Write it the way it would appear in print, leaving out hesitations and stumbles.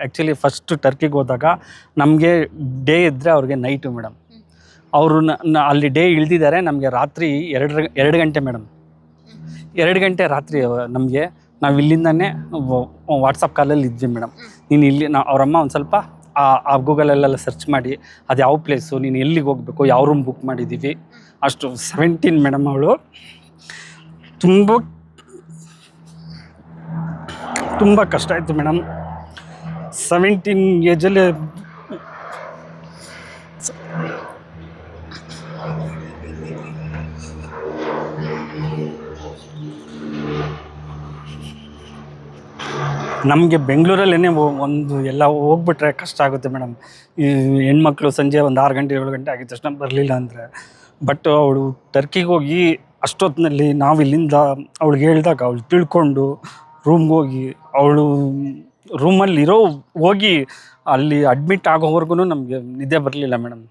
Actually first ಟರ್ಕಿಗೆ ಹೋದಾಗ ನಮಗೆ day ಇದ್ದರೆ ಅವ್ರಿಗೆ ನೈಟು ಮೇಡಮ್. ಅವರು ಅಲ್ಲಿ ಡೇ ಇಳಿದಿದ್ದಾರೆ, ನಮಗೆ ರಾತ್ರಿ 2 ಗಂಟೆ ಮೇಡಮ್. 2 ಗಂಟೆ ರಾತ್ರಿ ನಮಗೆ. ನಾವು ಇಲ್ಲಿಂದನೇ ವಾಟ್ಸಪ್ ಕಾಲಲ್ಲಿ ಇದ್ವಿ ಮೇಡಮ್. ನೀನು ಇಲ್ಲಿ ಅವರಮ್ಮ ಒಂದು ಸ್ವಲ್ಪ ಆ ಗೂಗಲಲ್ಲೆಲ್ಲ ಸರ್ಚ್ ಮಾಡಿ ಅದು ಯಾವ ಪ್ಲೇಸು, ನೀನು ಎಲ್ಲಿಗೆ ಹೋಗಬೇಕು, ಯಾವ ರೂಮ್ ಬುಕ್ ಮಾಡಿದ್ದೀವಿ ಅಷ್ಟು. 17 ಮೇಡಮ್. ಅವಳು ತುಂಬ ಕಷ್ಟ ಆಯಿತು ಮೇಡಮ್. 17 ಏಜಲ್ಲಿ ನಮಗೆ ಬೆಂಗಳೂರಲ್ಲೇ ಒಂದು ಎಲ್ಲ ಹೋಗ್ಬಿಟ್ರೆ ಕಷ್ಟ ಆಗುತ್ತೆ ಮೇಡಮ್. ಈ ಹೆಣ್ಮಕ್ಳು ಸಂಜೆ ಒಂದು 6 ಗಂಟೆ 7 ಗಂಟೆ ಆಗಿದ ತಕ್ಷಣ ಬರಲಿಲ್ಲ ಅಂದರೆ. ಬಟ್ ಅವಳು ಟರ್ಕಿಗೆ ಹೋಗಿ ಅಷ್ಟೊತ್ತಿನಲ್ಲಿ ನಾವು ಇಲ್ಲಿಂದ ಅವಳಿಗೆ ಹೇಳಿದಾಗ ಅವಳು ತಿಳ್ಕೊಂಡು ರೂಮ್ಗೆ ಹೋಗಿ ಅವಳು ರೂಮಲ್ಲಿ ಹೋಗಿ ಅಲ್ಲಿ ಅಡ್ಮಿಟ್ ಆಗೋವರೆಗೂ ನಮಗೆ ನಿದ್ದೆ ಬರಲಿಲ್ಲ ಮೇಡಮ್.